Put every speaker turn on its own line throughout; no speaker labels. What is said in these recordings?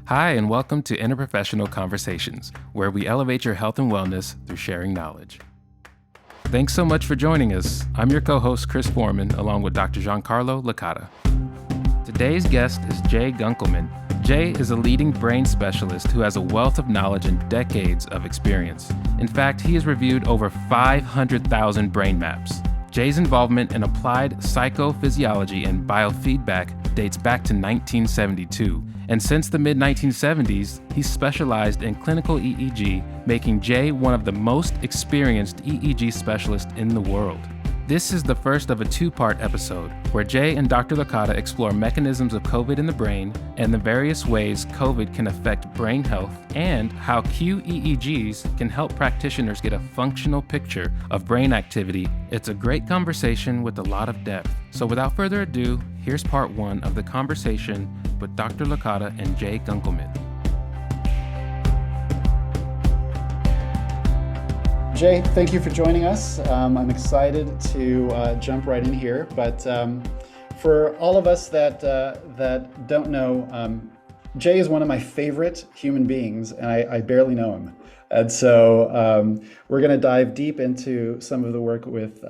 Hi, and welcome to Interprofessional Conversations, where we elevate your health and wellness through sharing knowledge. Thanks so much for joining us. I'm your co-host, Chris Foreman, along with Dr. Giancarlo Licata. Today's guest is Jay Gunkelman. Jay is a leading brain specialist who has a wealth of knowledge and decades of experience. In fact, he has reviewed over 500,000 brain maps. Jay's involvement in applied psychophysiology and biofeedback dates back to 1972. And since the mid-1970s, he's specialized in clinical EEG, making Jay one of the most experienced EEG specialists in the world. This is the first of a two-part episode where Jay and Dr. Licata explore mechanisms of COVID in the brain and the various ways COVID can affect brain health and how qEEGs can help practitioners get a functional picture of brain activity. It's a great conversation with a lot of depth. So without further ado, here's part one of the conversation with Dr. Licata and Jay Gunkelman.
Jay, thank you for joining us. I'm excited to jump right in here. But for all of us that don't know, Jay is one of my favorite human beings, and I barely know him. And so we're going to dive deep into some of the work with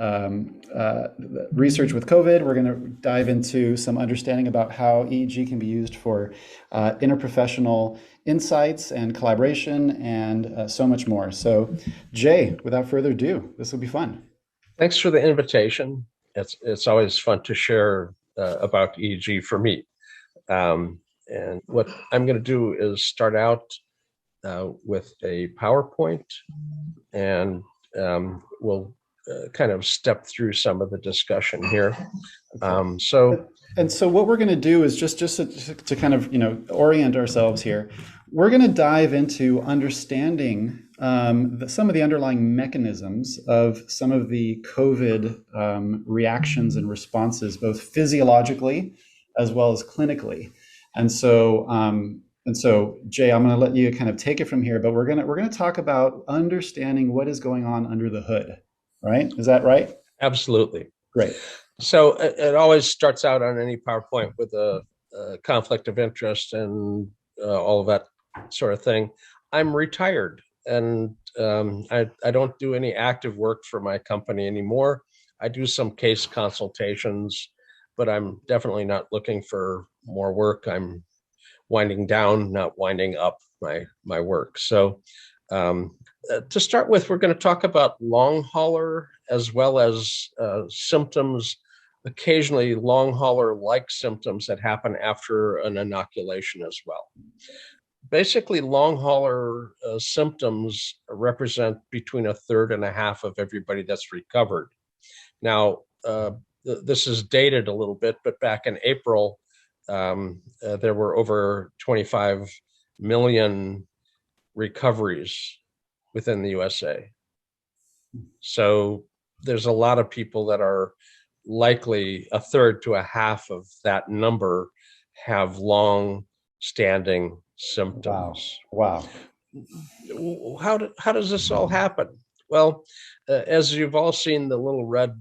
research with COVID. We're going to dive into some understanding about how EEG can be used for interprofessional insights and collaboration and so much more. So Jay, without further ado, this will be fun.
Thanks for the invitation. It's always fun to share about EEG for me. And what I'm going to do is start out with a PowerPoint, and we'll kind of step through some of the discussion here.
So what we're going to do is just to kind of orient ourselves here. We're going to dive into understanding some of the underlying mechanisms of some of the COVID reactions and responses, both physiologically as well as clinically. And so Jay, I'm going to let you kind of take it from here, but we're going to talk about understanding what is going on under the hood, right? Is that right?
Absolutely.
Great.
So it always starts out on any PowerPoint with a conflict of interest and all of that sort of thing. I'm retired, and I don't do any active work for my company anymore. I do some case consultations, but I'm definitely not looking for more work. I'm winding down, not winding up my work. So to start with, we're going to talk about long hauler as well as symptoms, occasionally long hauler like symptoms that happen after an inoculation as well. Basically, long hauler symptoms represent between a third and a half of everybody that's recovered. Now, this is dated a little bit, but back in April, there were over 25 million recoveries within the USA. So there's a lot of people that are likely a third to a half of that number have long-standing symptoms.
Wow.
How does this all happen? Well, as you've all seen the little red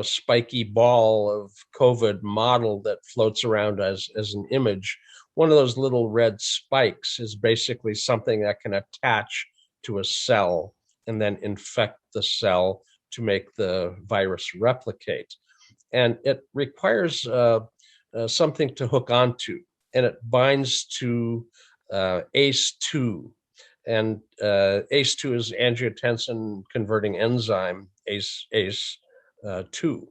spiky ball of COVID model that floats around as an image, one of those little red spikes is basically something that can attach to a cell and then infect the cell to make the virus replicate. And it requires something to hook onto, and it binds to ACE2. And ACE2 is angiotensin converting enzyme, ACE2.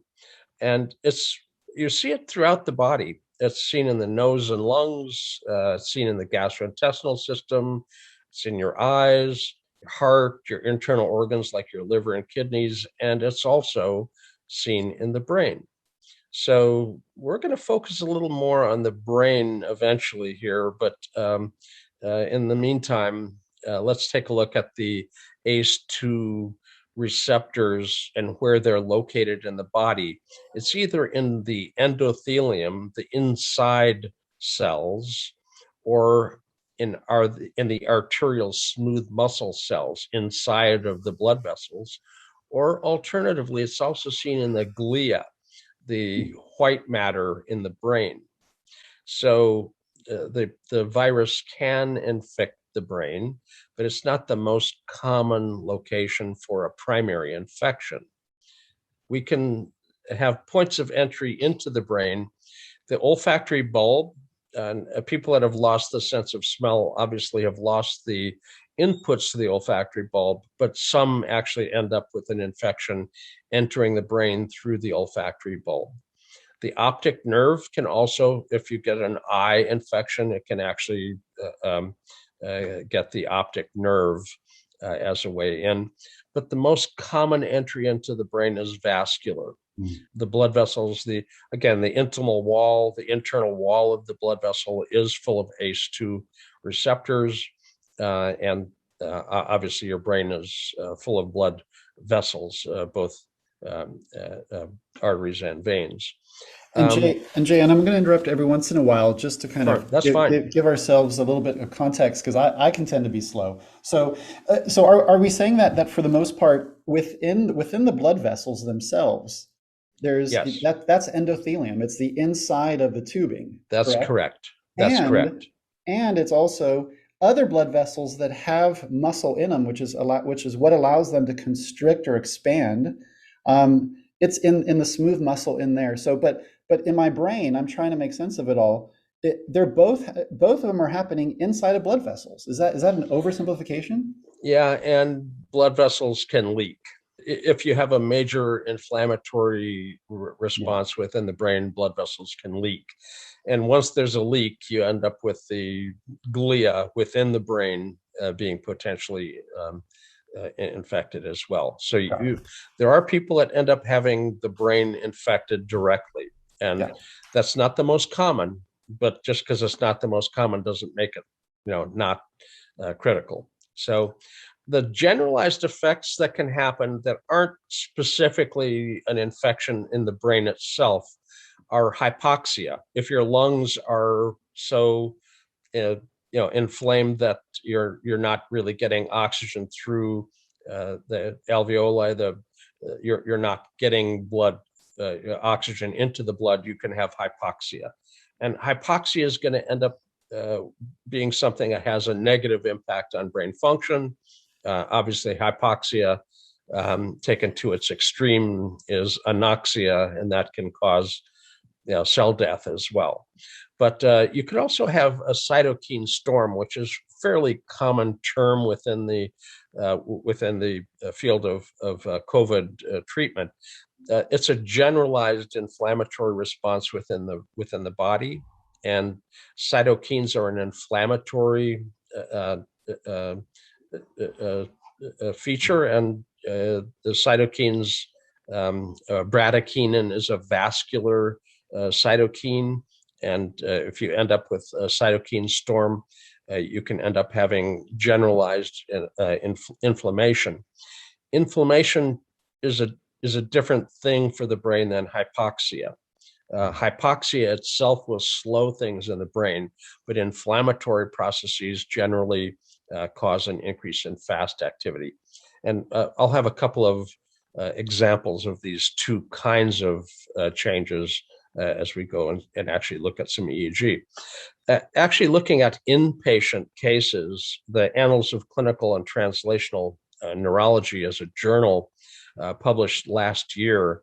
And you see it throughout the body. It's seen in the nose and lungs, it's seen in the gastrointestinal system, it's in your eyes, your heart, your internal organs like your liver and kidneys, and it's also seen in the brain. So we're going to focus a little more on the brain eventually here, but in the meantime, let's take a look at the ACE2 receptors and where they're located in the body. It's either in the endothelium, the inside cells, or in the arterial smooth muscle cells inside of the blood vessels, or alternatively, it's also seen in the glia, the white matter in the brain. So the virus can infect the brain, but it's not the most common location for a primary infection. We can have points of entry into the brain. The olfactory bulb, and people that have lost the sense of smell obviously have lost the inputs to the olfactory bulb, but some actually end up with an infection entering the brain through the olfactory bulb. The optic nerve can also, if you get an eye infection, it can actually get the optic nerve as a way in. But the most common entry into the brain is vascular. The blood vessels, the intimal wall, the internal wall of the blood vessel is full of ACE2 receptors. And obviously your brain is full of blood vessels, both arteries and veins.
And Jay, and I'm going to interrupt every once in a while just to kind of give ourselves a little bit of context, because I can tend to be slow. So are we saying that for the most part within the blood vessels themselves, there's that's endothelium. It's the inside of the tubing.
That's correct. That's correct.
And it's also other blood vessels that have muscle in them, which is what allows them to constrict or expand. It's in the smooth muscle in there. So, but in my brain, I'm trying to make sense of it all. They're both of them are happening inside of blood vessels. Is that an oversimplification?
Yeah, and blood vessels can leak. If you have a major inflammatory response within the brain, blood vessels can leak. And once there's a leak, you end up with the glia within the brain being potentially infected as well. So there are people that end up having the brain infected directly. And that's not the most common, but just because it's not the most common doesn't make it, not critical. So the generalized effects that can happen that aren't specifically an infection in the brain itself are hypoxia. If your lungs are so inflamed that you're not really getting oxygen through the alveoli, you're not getting blood oxygen into the blood, you can have hypoxia. And hypoxia is going to end up being something that has a negative impact on brain function. Obviously, hypoxia taken to its extreme is anoxia, and that can cause cell death as well. But you could also have a cytokine storm, which is a fairly common term within the field of COVID treatment. It's a generalized inflammatory response within the body, and cytokines are an inflammatory feature, and the cytokines, bradykinin is a vascular cytokine, and if you end up with a cytokine storm, you can end up having generalized inflammation. Inflammation is a different thing for the brain than hypoxia. Hypoxia itself will slow things in the brain, but inflammatory processes generally cause an increase in fast activity. And I'll have a couple of examples of these two kinds of changes as we go and actually look at some EEG. Actually looking at inpatient cases, the Annals of Clinical and Translational Neurology as a journal published last year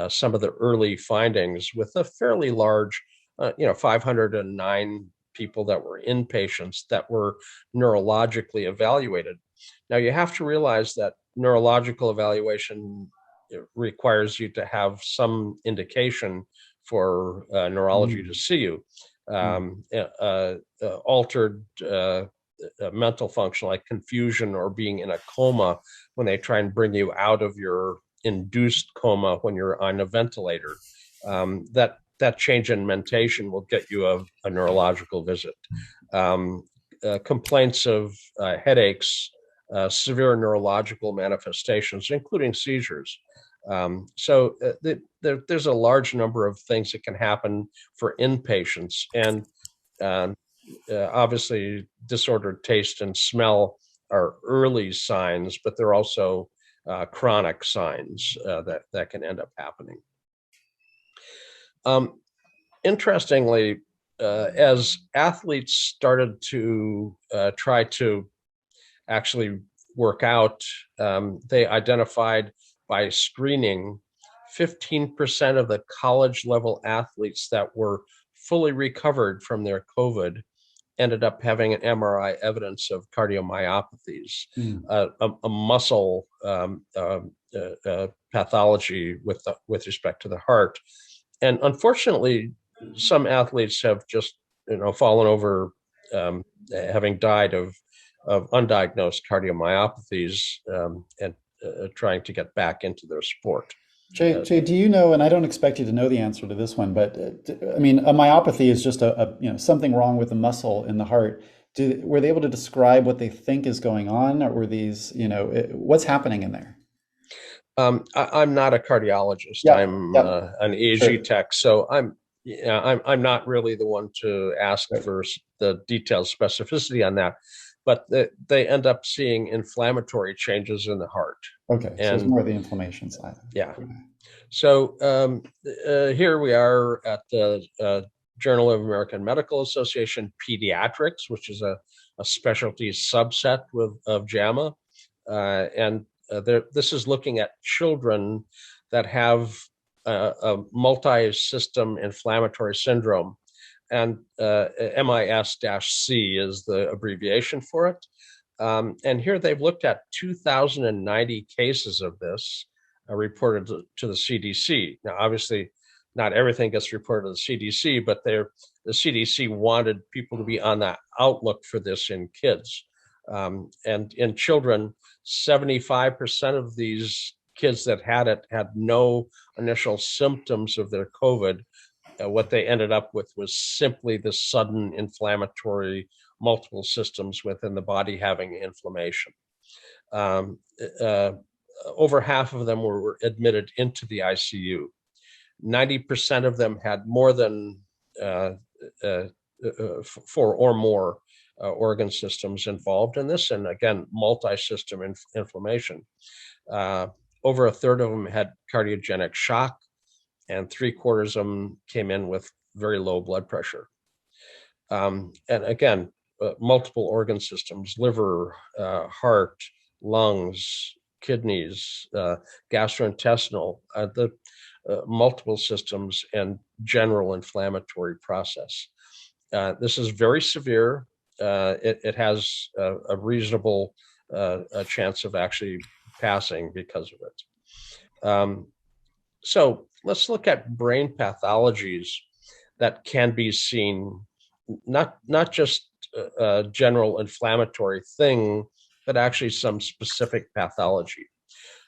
some of the early findings with a fairly large, 509 people that were inpatients that were neurologically evaluated. Now you have to realize that neurological evaluation requires you to have some indication for neurology to see you. Altered mental function like confusion or being in a coma when they try and bring you out of your induced coma when you're on a ventilator. That change in mentation will get you a neurological visit. Complaints of headaches, severe neurological manifestations, including seizures. So there's a large number of things that can happen for inpatients, and obviously disordered taste and smell are early signs, but they're also chronic signs that can end up happening. Interestingly, as athletes started to try to actually work out, they identified by screening 15% of the college level athletes that were fully recovered from their COVID ended up having an MRI evidence of cardiomyopathies, a muscle pathology with respect to the heart. And unfortunately, some athletes have just fallen over, having died of undiagnosed cardiomyopathies, and trying to get back into their sport.
Jay, do you know, and I don't expect you to know the answer to this one, but I mean, a myopathy is just something wrong with the muscle in the heart. Were they able to describe what they think is going on, or were these, what's happening in there?
I'm not a cardiologist.
Yeah,
I'm
yeah,
an EEG
sure.
tech, so I'm not really the one to ask
Right.
for the detailed specificity on that. But they end up seeing inflammatory changes in the heart.
Okay, so it's
And
more the inflammation side.
yeah, so here we are at the Journal of American Medical Association Pediatrics, which is a specialty subset of JAMA. And this is looking at children that have a multi-system inflammatory syndrome. And MIS-C is the abbreviation for it. And here they've looked at 2,090 cases of this reported to the CDC. Now, obviously, not everything gets reported to the CDC, but the CDC wanted people to be on the outlook for this in kids. And in children, 75% of these kids that had it had no initial symptoms of their COVID. What they ended up with was simply the sudden inflammatory multiple systems within the body having inflammation. Over half of them were admitted into the ICU. 90% of them had more than 4 or more organ systems involved in this, and again, multi-system inflammation. Over a third of them had cardiogenic shock, and 3/4 of them came in with very low blood pressure. And again, multiple organ systems: liver, heart, lungs, kidneys, gastrointestinal, the multiple systems, and general inflammatory process. This is very severe. It has a reasonable chance of actually passing because of it. So let's look at brain pathologies that can be seen, not just a general inflammatory thing, but actually some specific pathology.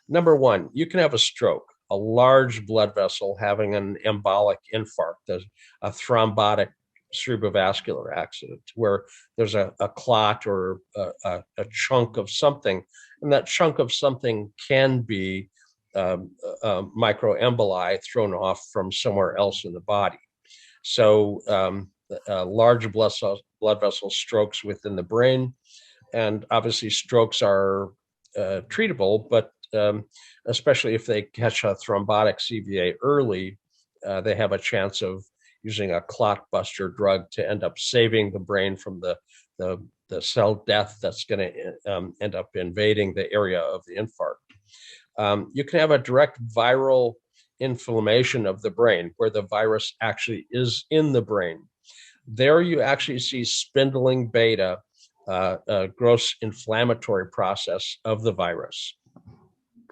Number one, you can have a stroke, a large blood vessel having an embolic infarct, a thrombotic cerebrovascular accident where there's a clot or a chunk of something, and that chunk of something can be microemboli thrown off from somewhere else in the body. So large blood vessel strokes within the brain, and obviously strokes are treatable, but especially if they catch a thrombotic CVA early, they have a chance of using a clot buster drug to end up saving the brain from the cell death that's going to end up invading the area of the infarct. You can have a direct viral inflammation of the brain where the virus actually is in the brain. There you actually see spindling beta, a gross inflammatory process of the virus.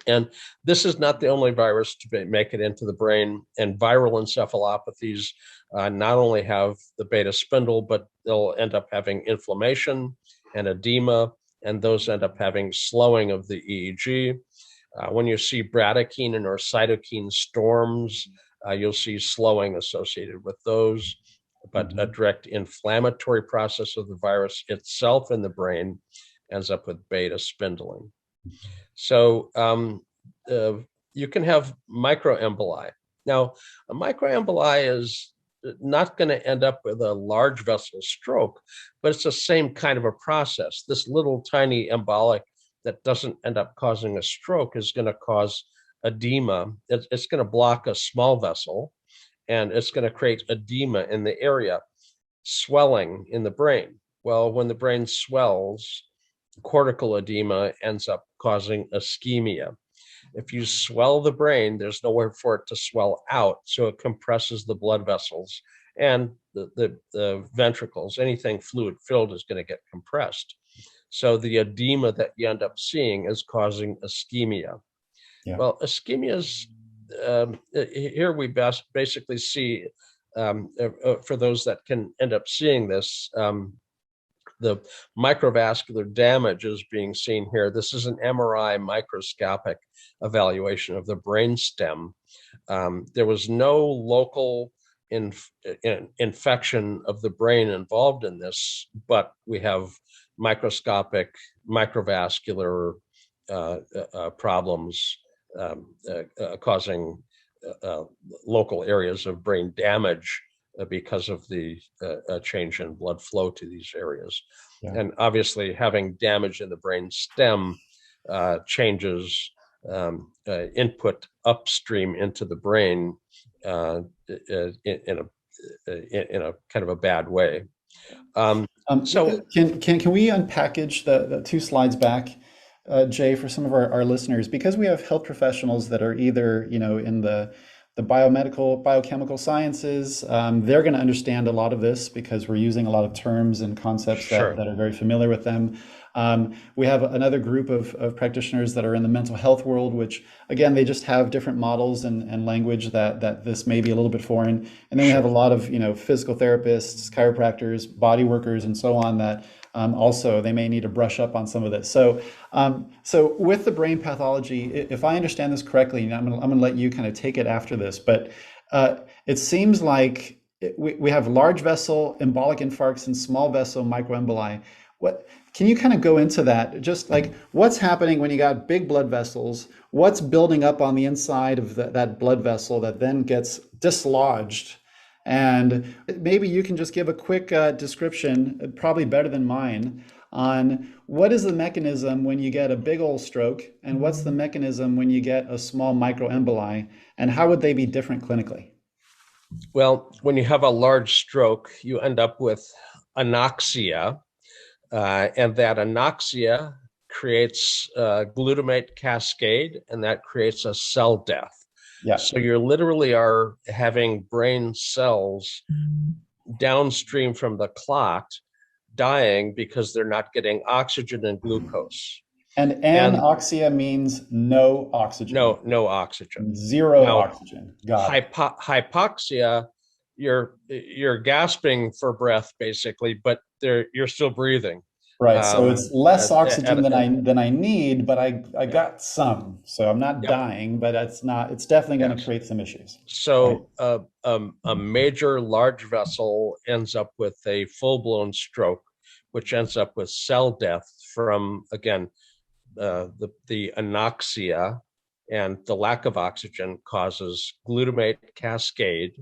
And this is not the only virus to make it into the brain. And viral encephalopathies not only have the beta spindle, but they'll end up having inflammation and edema, and those end up having slowing of the EEG. When you see bradykinin or cytokine storms, you'll see slowing associated with those. But a direct inflammatory process of the virus itself in the brain ends up with beta spindling. So you can have microemboli. Now, a microemboli is not going to end up with a large vessel stroke, but it's the same kind of a process. This little tiny embolic that doesn't end up causing a stroke is going to cause edema. It's going to block a small vessel, and it's going to create edema in the area. swelling in the brain. Well, when the brain swells, cortical edema ends up causing ischemia. If you swell the brain, there's nowhere for it to swell out, so it compresses the blood vessels and the ventricles. Anything fluid filled is going to get compressed. So the edema that you end up seeing is causing ischemia.
Yeah.
Well, ischemia is, here we basically see, for those that can end up seeing this, the microvascular damage is being seen here. This is an MRI microscopic evaluation of the brain stem. There was no local infection of the brain involved in this, but we have microscopic microvascular problems causing local areas of brain damage because of the change in blood flow to these areas. Yeah. And obviously having damage in the brain stem changes input upstream into the brain in a kind of a bad way.
So can we unpackage the two slides back, Jay, for some of our listeners, because we have health professionals that are either, in the biomedical, biochemical sciences, they're going to understand a lot of this because we're using a lot of terms and concepts that are very familiar with them. We have another group of practitioners that are in the mental health world, which again, they just have different models and language that this may be a little bit foreign. And then we have a lot of, physical therapists, chiropractors, body workers, and so on that also they may need to brush up on some of this. So with the brain pathology, if I understand this correctly, and I'm going to let you kind of take it after this, but it seems like we have large vessel embolic infarcts and small vessel microemboli. Can you kind of go into that? Just like what's happening when you got big blood vessels, what's building up on the inside of that blood vessel that then gets dislodged? And maybe you can just give a quick description, probably better than mine, on what is the mechanism when you get a big old stroke and what's the mechanism when you get a small microemboli, and how would they be different clinically?
Well, when you have a large stroke, you end up with anoxia, and that anoxia creates glutamate cascade, and that creates a cell death. Yeah. So you literally are having brain cells downstream from the clot dying because they're not getting oxygen and glucose.
And anoxia means no oxygen.
No oxygen.
Zero oxygen. Got it.
Hypoxia, you're gasping for breath basically, but you're still breathing.
Right. So it's less oxygen than I need, but I got some. So I'm not dying, but it's definitely going to create some issues.
So a major large vessel ends up with a full-blown stroke, which ends up with cell death from, again, the anoxia, and the lack of oxygen causes glutamate cascade.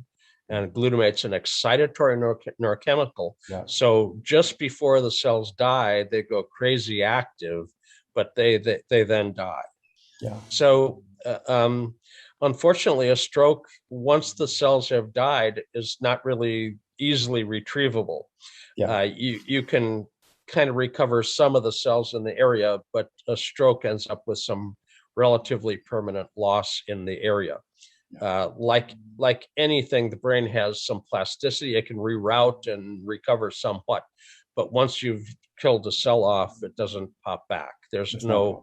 And glutamate's an excitatory neurochemical. Yeah. So just before the cells die, they go crazy active, but they then die. Yeah. So unfortunately, a stroke, once the cells have died, is not really easily retrievable. Yeah. You can kind of recover some of the cells in the area, but a stroke ends up with some relatively permanent loss in the area. Like anything, the brain has some plasticity. It can reroute and recover somewhat, but once you've killed a cell off, it doesn't pop back. There's no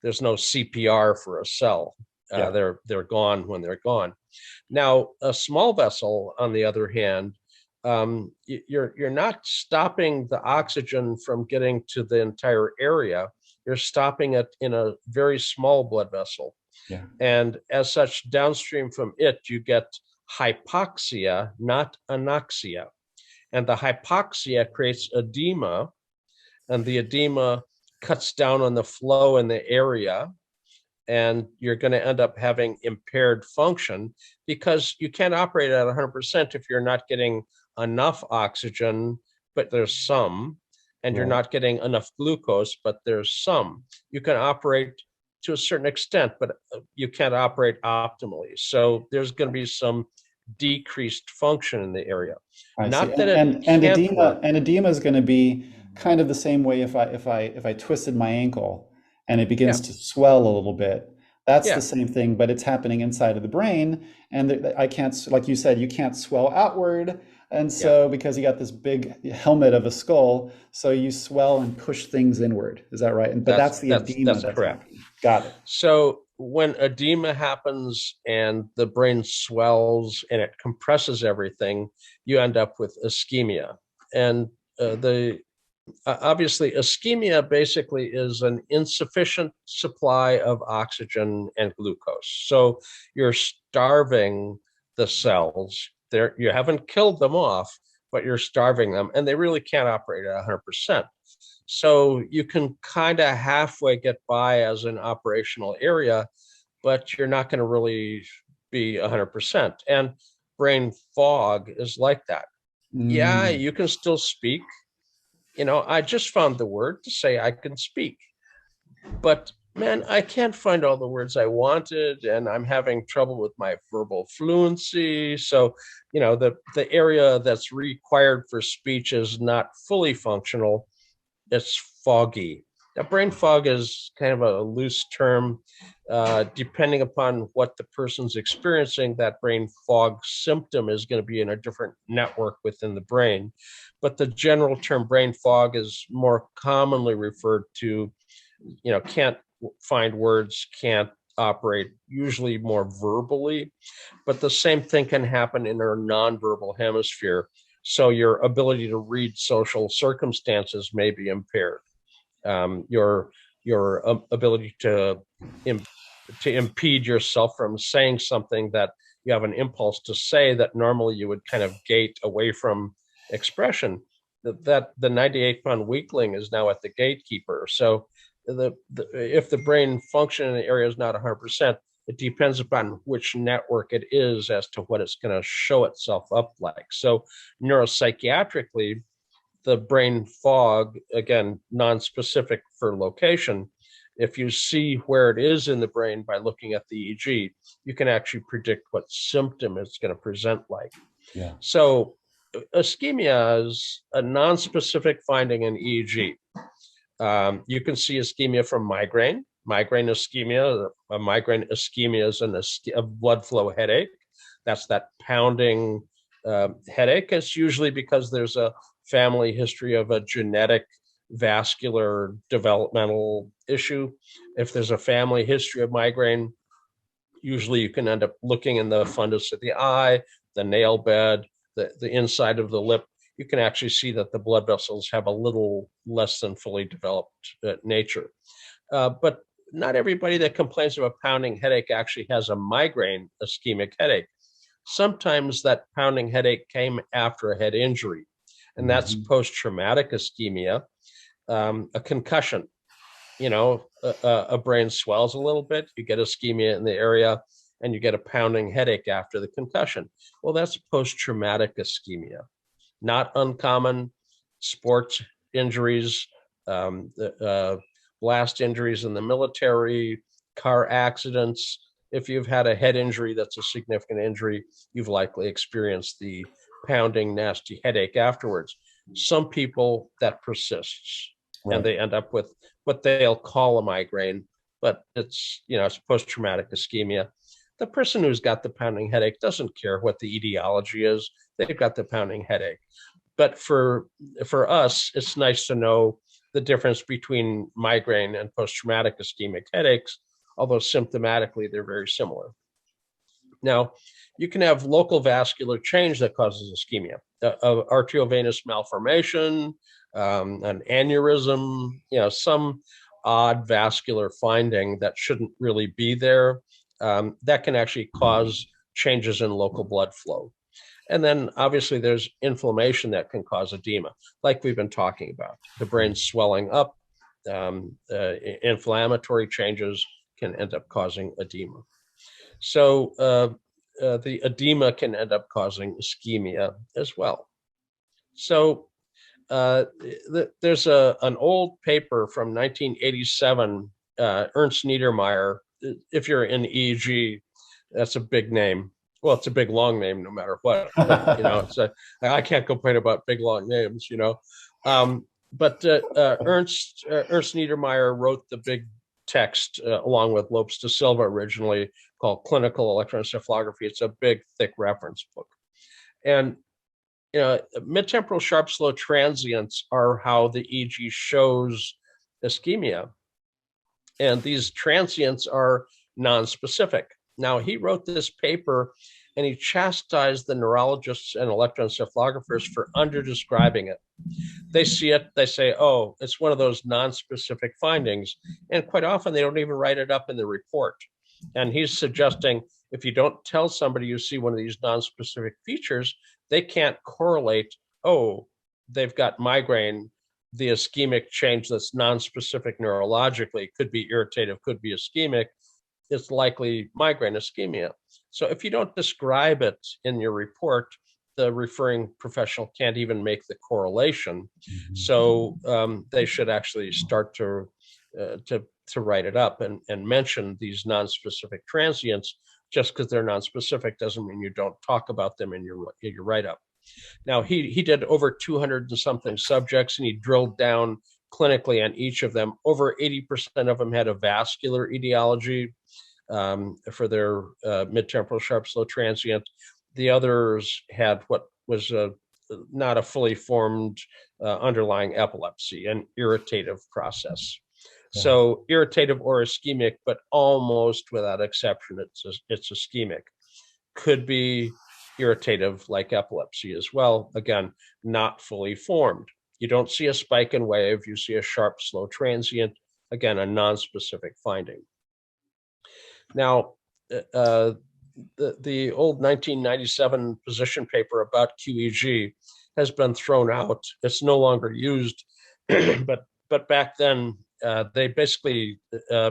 CPR for a cell. They're gone when they're gone. Now, a small vessel, on the other hand, you're not stopping the oxygen from getting to the entire area. You're stopping it in a very small blood vessel. Yeah. And as such, downstream from it, you get hypoxia, not anoxia. And the hypoxia creates edema, and the edema cuts down on the flow in the area, and you're going to end up having impaired function because you can't operate at 100% if you're not getting enough oxygen, but there's some, and you're not getting enough glucose, but there's some. You can operate to a certain extent, but you can't operate optimally. So there's going to be some decreased function in the area.
I see.
Not that it can't work.
And edema is going to be kind of the same way if I twisted my ankle and it begins
Yeah,
to swell a little bit. That's the
yeah,
same thing, but it's happening inside of the brain. And I can't, like you said, you can't swell outward. And
yeah.
so because you got this big helmet of a skull, so you swell and push things inward. Is that right? But that's the edema
That's
that's
correct.
happening. Got it.
So when edema happens and the brain swells and it compresses everything, you end up with ischemia. And the obviously ischemia basically is an insufficient supply of oxygen and glucose. So you're starving the cells. There, you haven't killed them off, but you're starving them, and they really can't operate at 100%. So you can kind of halfway get by as an operational area, but you're not going to really be 100%. And brain fog is like that. Yeah,
Mm.
you can still speak. I just found the word to say I can speak, but man, I can't find all the words I wanted, and I'm having trouble with my verbal fluency. So, the area that's required for speech is not fully functional. It's foggy. Now, brain fog is kind of a loose term. Depending upon what the person's experiencing, that brain fog symptom is going to be in a different network within the brain. But the general term brain fog is more commonly referred to, can't find words, can't operate, usually more verbally. But the same thing can happen in our nonverbal hemisphere. So your ability to read social circumstances may be impaired. Your ability to impede yourself from saying something that you have an impulse to say that normally you would kind of gate away from expression. That the 98-pound weakling is now at the gatekeeper. So if the brain function in the area is not 100%, it depends upon which network it is as to what it's going to show itself up like. So neuropsychiatrically, the brain fog, again, non-specific for location, if you see where it is in the brain by looking at the EEG, you can actually predict what symptom it's going to present like.
Yeah.
So ischemia is a non-specific finding in EEG. You can see ischemia from migraine ischemia. A migraine ischemia is a blood flow headache. That's that pounding headache. It's usually because there's a family history of a genetic vascular developmental issue. If there's a family history of migraine, usually you can end up looking in the fundus of the eye, the nail bed, the inside of the lip. You can actually see that the blood vessels have a little less than fully developed nature. But not everybody that complains of a pounding headache actually has a migraine ischemic headache. Sometimes that pounding headache came after a head injury, and that's post-traumatic ischemia, a concussion. A brain swells a little bit, you get ischemia in the area, and you get a pounding headache after the concussion. Well, that's post-traumatic ischemia. Not uncommon. Sports injuries, blast injuries in the military, car accidents. If you've had a head injury that's a significant injury, you've likely experienced the pounding, nasty headache afterwards. Some people, that persists, and they end up with what they'll call a migraine, but it's post-traumatic ischemia. The person who's got the pounding headache doesn't care what the etiology is. They've got the pounding headache. But for us, it's nice to know the difference between migraine and post-traumatic ischemic headaches, although symptomatically they're very similar. Now, you can have local vascular change that causes ischemia, arteriovenous malformation, an aneurysm, some odd vascular finding that shouldn't really be there. That can actually cause changes in local blood flow. And then obviously there's inflammation that can cause edema, like we've been talking about. The brain swelling up, inflammatory changes can end up causing edema. So the edema can end up causing ischemia as well. So there's an old paper from 1987, Ernst Niedermeyer. If you're in EEG, that's a big name. Well, it's a big long name no matter what. But, I can't complain about big long names. But Ernst Niedermeyer wrote the big text along with Lopes da Silva originally, called Clinical Electroencephalography. It's a big, thick reference book. And mid-temporal sharp slow transients are how the EEG shows ischemia. And these transients are nonspecific. Now, he wrote this paper and he chastised the neurologists and electroencephalographers for underdescribing it. They see it, they say, oh, it's one of those nonspecific findings. And quite often they don't even write it up in the report. And he's suggesting if you don't tell somebody you see one of these nonspecific features, they can't correlate, oh, they've got migraine, the ischemic change that's nonspecific neurologically, could be irritative, could be ischemic, it's likely migraine ischemia. So if you don't describe it in your report, the referring professional can't even make the correlation. So they should actually start to write it up and mention these nonspecific transients. Just because they're nonspecific doesn't mean you don't talk about them in your write-up. Now, he did over 200 and something subjects, and he drilled down clinically on each of them. Over 80% of them had a vascular etiology for their mid-temporal sharp slow transient. The others had what was not a fully formed underlying epilepsy, an irritative process. Yeah. So irritative or ischemic, but almost without exception, it's ischemic. Could be irritative like epilepsy as well. Again, not fully formed. You don't see a spike and wave, you see a sharp, slow transient. Again, a non-specific finding. Now, the old 1997 position paper about qEEG has been thrown out. It's no longer used, but back then they basically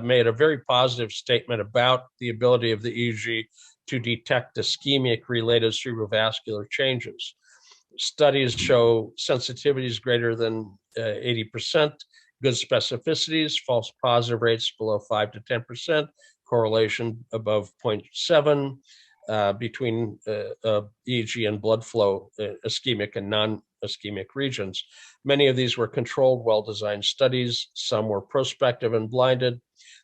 made a very positive statement about the ability of the EEG to detect ischemic-related cerebrovascular changes. Studies show sensitivities greater than 80%, good specificities, false positive rates below 5 to 10%, correlation above 0.7 between EEG and blood flow, ischemic and non-ischemic regions. Many of these were controlled, well-designed studies. Some were prospective and blinded.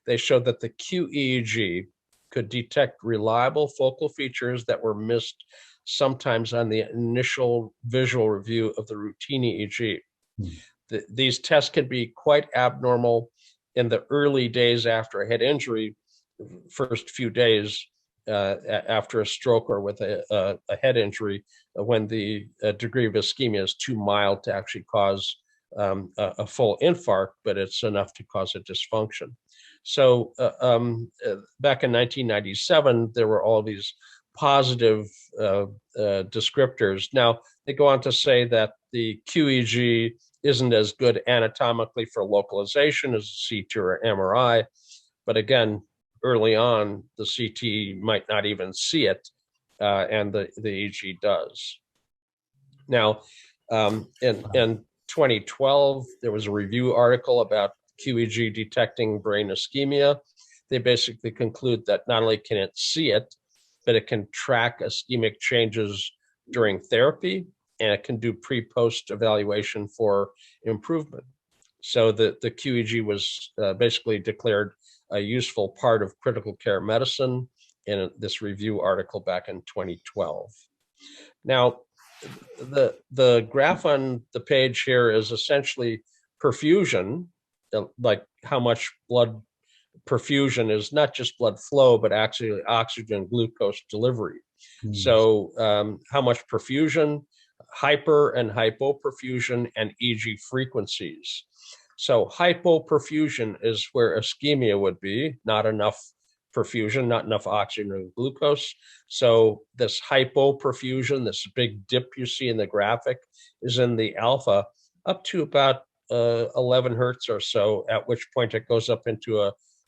They showed that the qEEG could detect reliable focal features that were missed sometimes on the initial visual review of the routine EEG. These tests can be quite abnormal in the early days after a head injury, first few days after a stroke or with a head injury, when the degree of ischemia is too mild to actually cause a full infarct, but it's enough to cause a dysfunction. So back in 1997, there were all these positive descriptors. Now, they go on to say that the qEEG isn't as good anatomically for localization as a CT or MRI, but again, early on, the CT might not even see it, and the EEG does. Now, in 2012, there was a review article about qEEG detecting brain ischemia. They basically conclude that not only can it see it, but it can track ischemic changes during therapy, and it can do pre-post evaluation for improvement. So the qEEG was basically declared a useful part of critical care medicine in this review article back in 2012. Now, the graph on the page here is essentially perfusion, like how much blood perfusion is not just blood flow, but actually oxygen glucose delivery. So how much perfusion, hyper and hypoperfusion, and EEG frequencies. So hypoperfusion is where ischemia would be, not enough perfusion, not enough oxygen or glucose. So this hypoperfusion, this big dip you see in the graphic, is in the alpha up to about 11 hertz or so, at which point it goes up into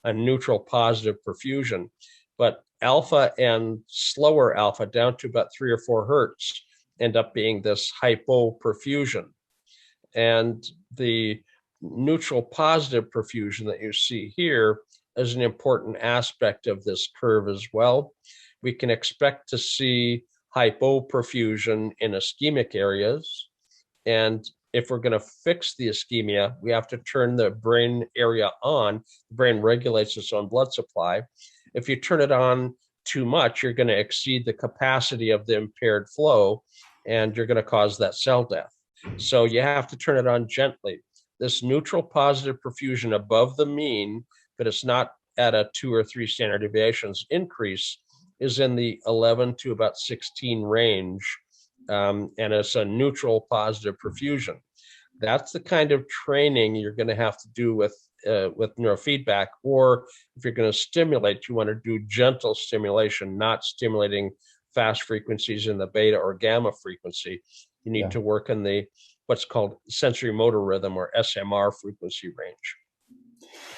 a neutral positive perfusion. But alpha and slower alpha down to about 3 or 4 hertz end up being this hypoperfusion. And the neutral positive perfusion that you see here is an important aspect of this curve as well. we can expect to see hypoperfusion in ischemic areas. And if we're going to fix the ischemia, we have to turn the brain area on. The brain regulates its own blood supply. If you turn it on too much, you're going to exceed the capacity of the impaired flow, and you're going to cause that cell death. So you have to turn it on gently. This neutral positive perfusion above the mean, but it's not at a 2 or 3 standard deviations increase, is in the 11 to about 16 range. And it's a neutral positive perfusion. That's the kind of training you're going to have to do with neurofeedback. Or if you're going to stimulate, you want to do gentle stimulation, not stimulating fast frequencies in the beta or gamma frequency. You need to work in the what's called sensory motor rhythm, or SMR frequency range.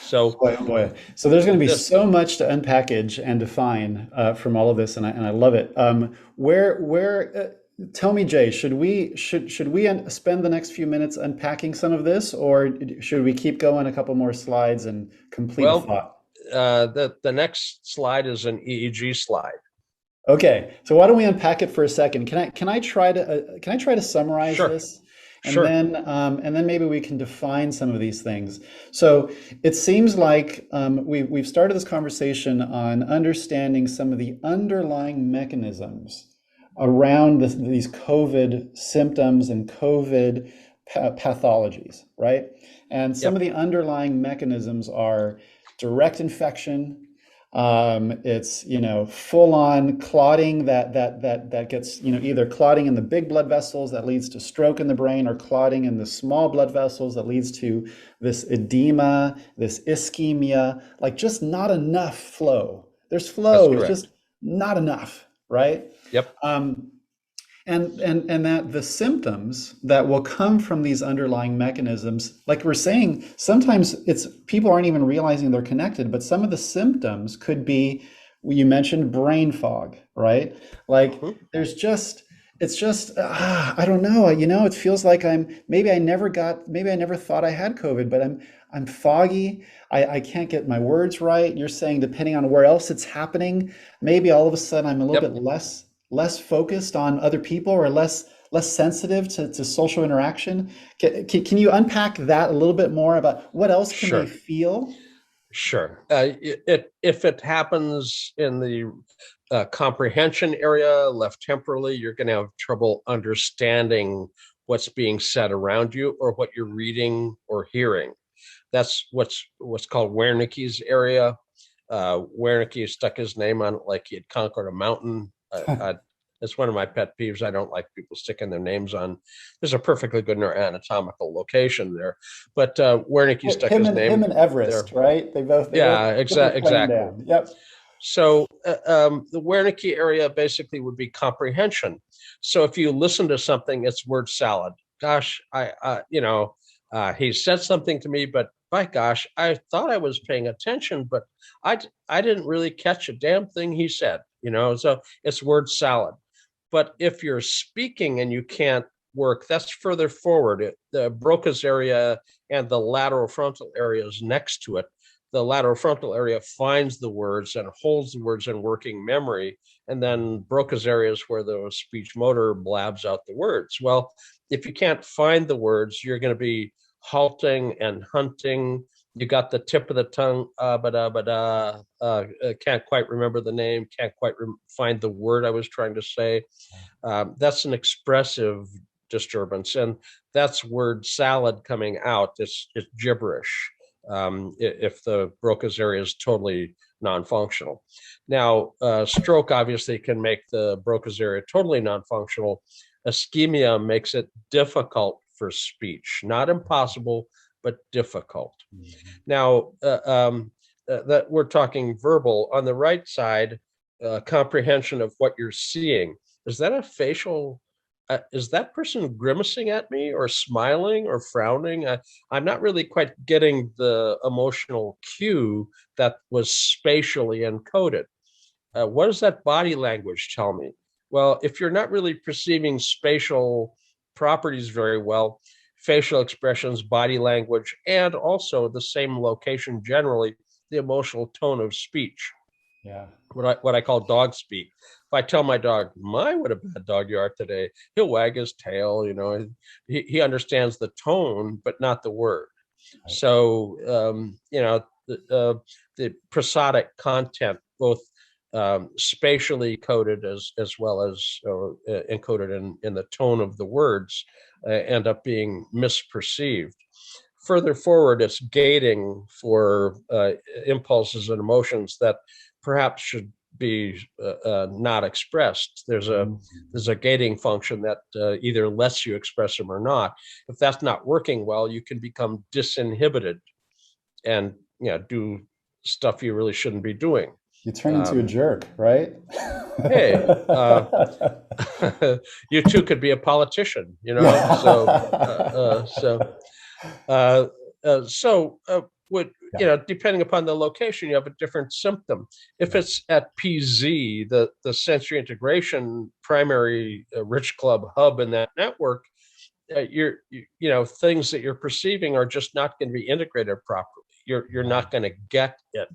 So,
boy, oh boy. So there's going to be so much to unpackage and define from all of this, and I love it. Tell me, Jay, should we spend the next few minutes unpacking some of this, or should we keep going a couple more slides and complete the thought?
The next slide is an EEG slide.
Okay, so why don't we unpack it for a second? Can I try to summarize this? And then maybe we can define some of these things. So it seems like we've started this conversation on understanding some of the underlying mechanisms around these COVID symptoms and COVID pathologies, right? And some of the underlying mechanisms are direct infection. It's, full on clotting that gets, either clotting in the big blood vessels that leads to stroke in the brain, or clotting in the small blood vessels that leads to this edema, this ischemia, like just not enough flow. There's flow, it's just not enough, right?
Yep.
And that the symptoms that will come from these underlying mechanisms, like we're saying, sometimes it's people aren't even realizing they're connected, but some of the symptoms could be, you mentioned brain fog, right? Like it's just, I don't know, it feels like maybe I never thought I had COVID, but I'm foggy. I can't get my words right. You're saying depending on where else it's happening, maybe all of a sudden I'm a little bit less focused on other people, or less sensitive to social interaction. Can you unpack that a little bit more about what else can they feel?
Sure. If it happens in the comprehension area, left temporally, you're going to have trouble understanding what's being said around you or what you're reading or hearing. That's what's called Wernicke's area. Wernicke stuck his name on it like he had conquered a mountain. It's one of my pet peeves. I don't like people sticking their names on. There's a perfectly good anatomical location there, but Wernicke stuck his name.
Him and Everest, there. Right? They both.
Exactly.
Yep.
So the Wernicke area basically would be comprehension. So if you listen to something, it's word salad. Gosh, he said something to me, but by gosh, I thought I was paying attention, but I didn't really catch a damn thing he said. So it's word salad. But if you're speaking and you can't work, that's further forward. The Broca's area and the lateral frontal area is next to it. The lateral frontal area finds the words and holds the words in working memory. And then Broca's area is where the speech motor blabs out the words. Well, if you can't find the words, you're going to be halting and hunting. You got the tip of the tongue, can't quite remember the name, can't quite find the word I was trying to say. That's an expressive disturbance, and that's word salad coming out. It's gibberish if the Broca's area is totally non-functional. Now, stroke obviously can make the Broca's area totally non-functional. Ischemia makes it difficult for speech, not impossible, but difficult. Now, that we're talking verbal. On the right side, comprehension of what you're seeing. Is that a facial? Is that person grimacing at me, or smiling, or frowning? I'm not really quite getting the emotional cue that was spatially encoded. What does that body language tell me? Well, if you're not really perceiving spatial properties very well, facial expressions, body language, and also the same location generally, the emotional tone of speech.
Yeah.
what I call dog speak. If I tell my dog, "My, what a bad dog you are today," he'll wag his tail. He understands the tone, but not the word.
Right.
So the prosodic content, both spatially coded as well as encoded in the tone of the words, end up being misperceived. Further forward, it's gating for impulses and emotions that perhaps should be not expressed. There's a gating function that either lets you express them or not. If that's not working well, you can become disinhibited and do stuff you really shouldn't be doing.
You turn into a jerk, right?
Hey, you too could be a politician, Uh, would depending upon the location, you have a different symptom. If it's at PZ, the sensory integration primary rich club hub in that network, things that you're perceiving are just not going to be integrated properly. You're not going to get it,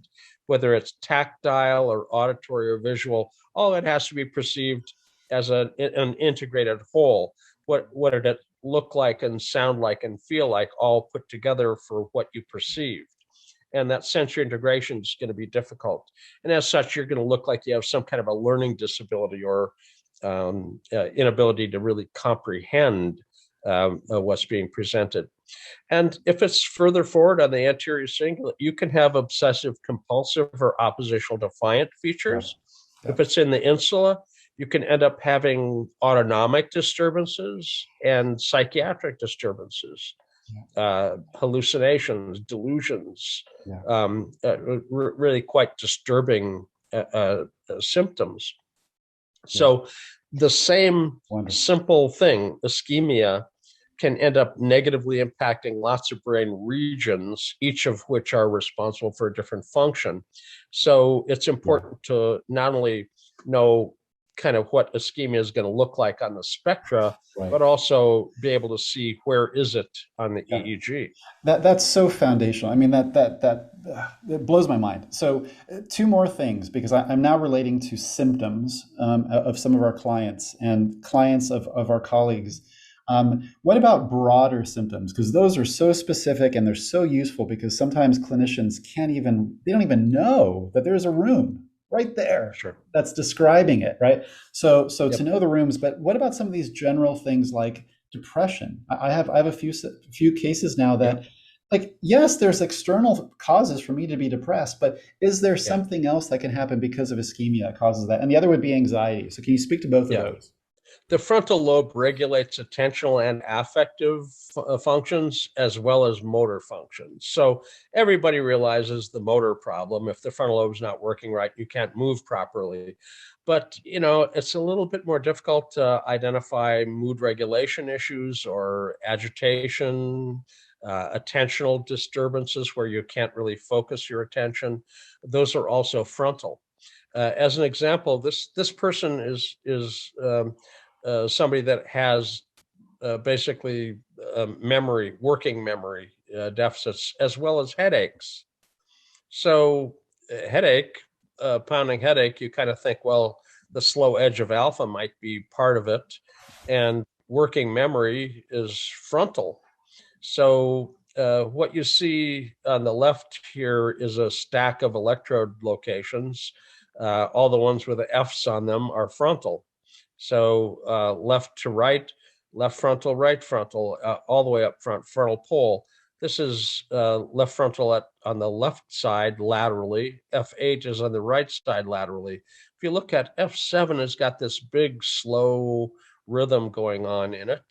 whether it's tactile or auditory or visual. All that has to be perceived as an integrated whole. What did it look like and sound like and feel like, all put together for what you perceived? And that sensory integration is going to be difficult. And as such, you're going to look like you have some kind of a learning disability or inability to really comprehend what's being presented. And if it's further forward on the anterior cingulate, you can have obsessive compulsive or oppositional defiant features. If it's in the insula, you can end up having autonomic disturbances and psychiatric disturbances, hallucinations, delusions, really quite disturbing symptoms. So the same simple thing, ischemia, can end up negatively impacting lots of brain regions, each of which are responsible for a different function. So it's important to not only know kind of what ischemia is going to look like on the spectra, but also be able to see where is it on the EEG.
That's so foundational. I mean, that blows my mind. So two more things, because I'm now relating to symptoms of some of our clients and clients of our colleagues. What about broader symptoms? Because those are so specific and they're so useful, because sometimes clinicians they don't even know that there's a room right there that's describing it, right? So to know the rooms, but what about some of these general things like depression? I have a few cases now that like, yes, there's external causes for me to be depressed, but is there something else that can happen because of ischemia that causes that? And the other would be anxiety. So can you speak to both of those?
The frontal lobe regulates attentional and affective functions as well as motor functions. So everybody realizes the motor problem. If the frontal lobe is not working right, you can't move properly. But, it's a little bit more difficult to identify mood regulation issues or agitation, attentional disturbances where you can't really focus your attention. Those are also frontal. As an example, this person is somebody that has basically working memory deficits, as well as headaches. So pounding headache, you kind of think, well, the slow edge of alpha might be part of it. And working memory is frontal. So what you see on the left here is a stack of electrode locations. All the ones with the F's on them are frontal. So left to right, left frontal, right frontal, all the way up front, frontal pole. This is left frontal on the left side laterally. F8 is on the right side laterally. If you look at F7, it's got this big, slow rhythm going on in it.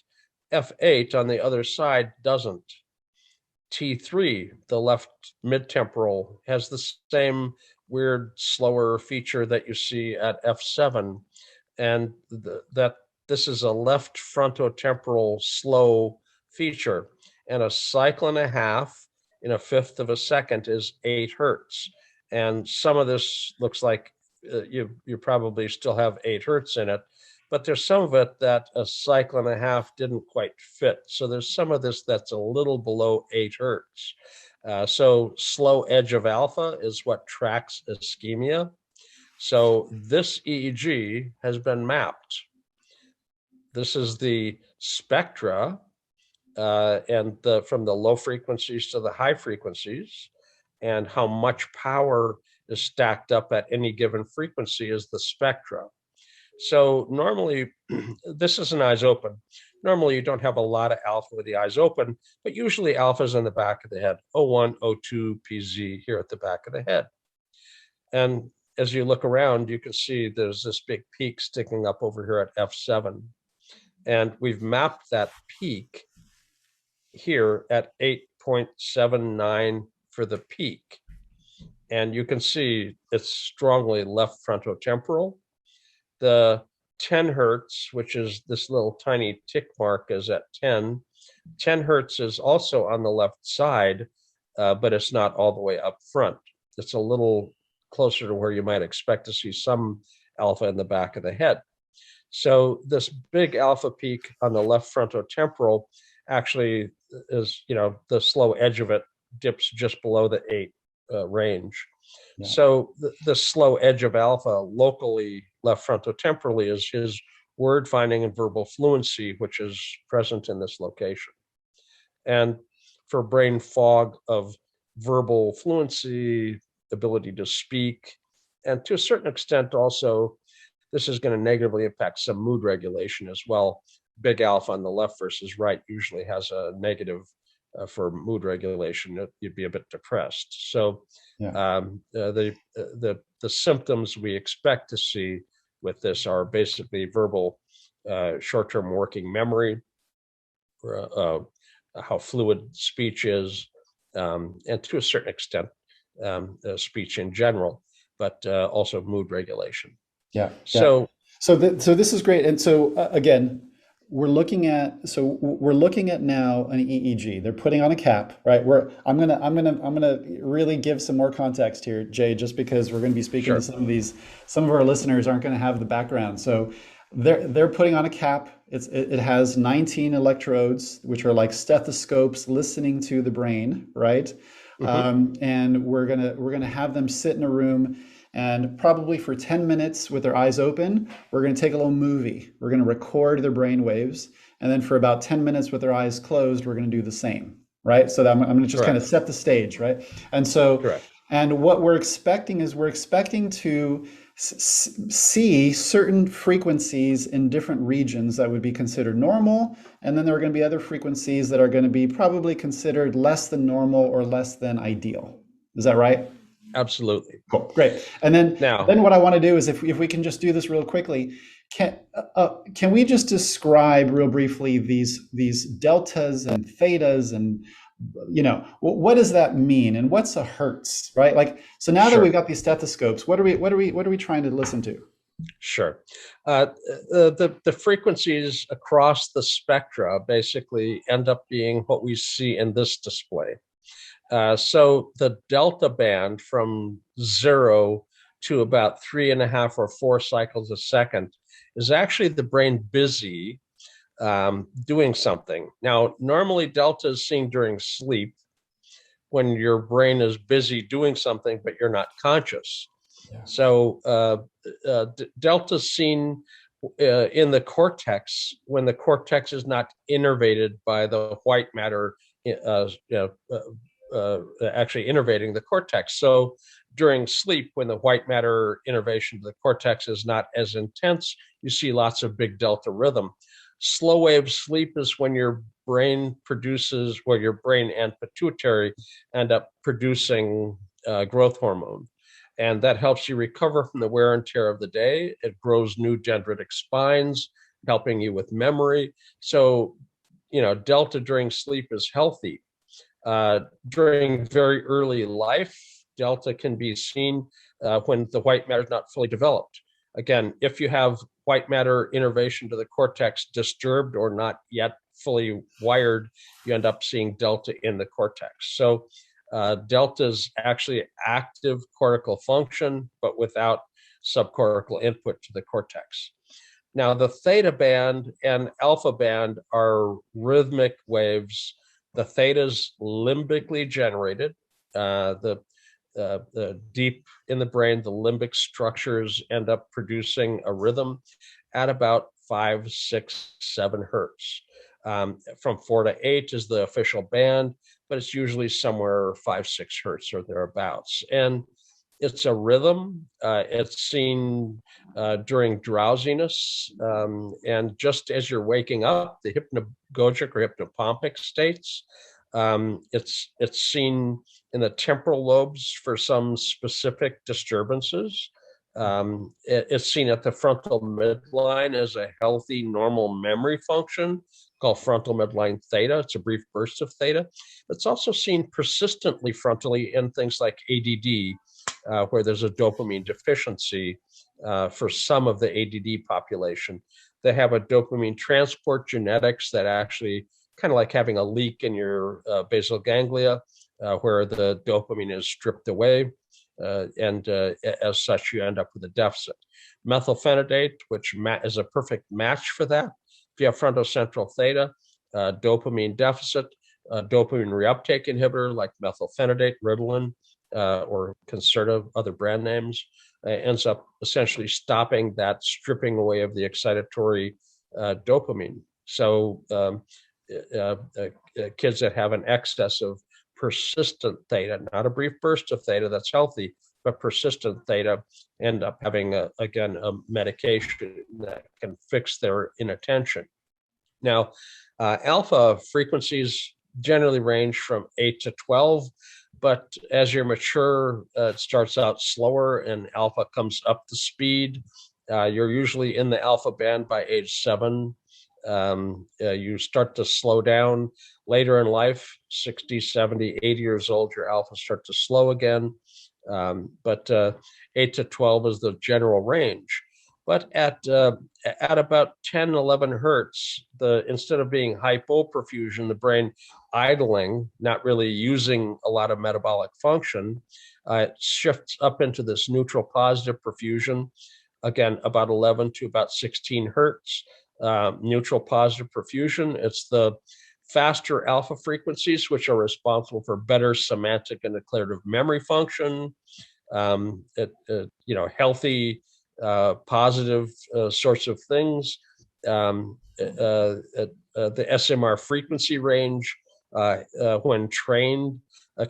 F8 on the other side doesn't. T3, the left mid-temporal, has the same weird, slower feature that you see at F7. And that this is a left frontotemporal slow feature. And a cycle and a half in a fifth of a second is 8 hertz. And some of this looks like you probably still have 8 hertz in it, but there's some of it that a cycle and a half didn't quite fit. So there's some of this that's a little below 8 hertz. So slow edge of alpha is what tracks ischemia. So this EEG has been mapped. This is the spectra, and from the low frequencies to the high frequencies, and how much power is stacked up at any given frequency is the spectra. So normally, this is an eyes open. Normally, you don't have a lot of alpha with the eyes open, but usually alpha is in the back of the head, O1, O2, PZ here at the back of the head. And as you look around, you can see there's this big peak sticking up over here at F7. And we've mapped that peak here at 8.79 for the peak. And you can see it's strongly left frontotemporal. The 10 hertz, which is this little tiny tick mark, is at 10. 10 hertz is also on the left side, but it's not all the way up front. It's a little closer to where you might expect to see some alpha in the back of the head. So this big alpha peak on the left frontotemporal actually is, the slow edge of it dips just below the 8 range. Yeah. So the slow edge of alpha locally left frontotemporally is his word finding and verbal fluency, which is present in this location. And for brain fog of verbal fluency, ability to speak, and to a certain extent also, this is going to negatively impact some mood regulation as well. Big alpha on the left versus right usually has a negative for mood regulation. You'd be a bit depressed. So yeah. The symptoms we expect to see with this are basically verbal, short-term working memory, how fluid speech is, and to a certain extent, speech in general, but also mood regulation.
Yeah. So this is great. And so again, we're looking at now an EEG. They're putting on a cap, right? I'm gonna really give some more context here, Jay, just because we're going to be speaking to some of our listeners aren't going to have the background. So they're putting on a cap. It has 19 electrodes, which are like stethoscopes listening to the brain, right? Mm-hmm. And we're gonna have them sit in a room, and probably for 10 minutes with their eyes open, we're going to take a little movie. We're going to record their brain waves. And then for about 10 minutes with their eyes closed, we're going to do the same, right? So that I'm going to just kind of set the stage, right? And so, and what we're expecting is to see certain frequencies in different regions that would be considered normal. And then there are going to be other frequencies that are going to be probably considered less than normal or less than ideal. Is that right?
Absolutely.
Cool. Great. And then what I want to do is if we can just do this real quickly, can we just describe real briefly these deltas and thetas and what does that mean and what's a hertz, right? Like, so now that we've got these stethoscopes, what are we trying to listen to?
Sure. The frequencies across the spectra basically end up being what we see in this display. So the delta band from 0 to about 3.5 or 4 cycles a second is actually the brain busy doing something. Now, normally delta is seen during sleep when your brain is busy doing something, but you're not conscious. Yeah. So delta is seen in the cortex when the cortex is not innervated by the white matter actually innervating the cortex. So during sleep, when the white matter innervation to the cortex is not as intense, you see lots of big delta rhythm. Slow wave sleep is when your brain and pituitary end up producing growth hormone. And that helps you recover from the wear and tear of the day. It grows new dendritic spines, helping you with memory. So, delta during sleep is healthy. During very early life, delta can be seen when the white matter is not fully developed. Again, if you have white matter innervation to the cortex disturbed or not yet fully wired, you end up seeing delta in the cortex. So delta is actually active cortical function, but without subcortical input to the cortex. Now, the theta band and alpha band are rhythmic waves. The theta is limbically generated. The deep in the brain, the limbic structures end up producing a rhythm at about 5, 6, 7 hertz. From 4 to 8 is the official band, but it's usually somewhere 5, 6 hertz or thereabouts. And it's a rhythm. It's seen during drowsiness, and just as you're waking up, the hypnagogic or hypnopompic states. It's seen in the temporal lobes for some specific disturbances. It's seen at the frontal midline as a healthy, normal memory function called frontal midline theta. It's a brief burst of theta. It's also seen persistently frontally in things like ADD, where there's a dopamine deficiency for some of the ADD population. They have a dopamine transport genetics that actually kind of like having a leak in your basal ganglia, where the dopamine is stripped away. And as such, you end up with a deficit. Methylphenidate, which is a perfect match for that. If you have frontocentral theta, dopamine deficit, dopamine reuptake inhibitor like methylphenidate, Ritalin, or Concerta, other brand names, ends up essentially stopping that stripping away of the excitatory dopamine. So kids that have an excess of persistent theta, not a brief burst of theta that's healthy, but persistent theta, end up having, again, a medication that can fix their inattention. Now, alpha frequencies generally range from 8 to 12, but as you mature, it starts out slower and alpha comes up to speed. You're usually in the alpha band by age 7. You start to slow down later in life, 60, 70, 80 years old, your alpha start to slow again. But 8 to 12 is the general range. But at about 10, 11 hertz, instead of being hypoperfusion, the brain idling, not really using a lot of metabolic function, it shifts up into this neutral positive perfusion, again, about 11 to about 16 hertz. Neutral positive perfusion, it's the faster alpha frequencies, which are responsible for better semantic and declarative memory function, healthy, positive sorts of things. The SMR frequency range, when trained,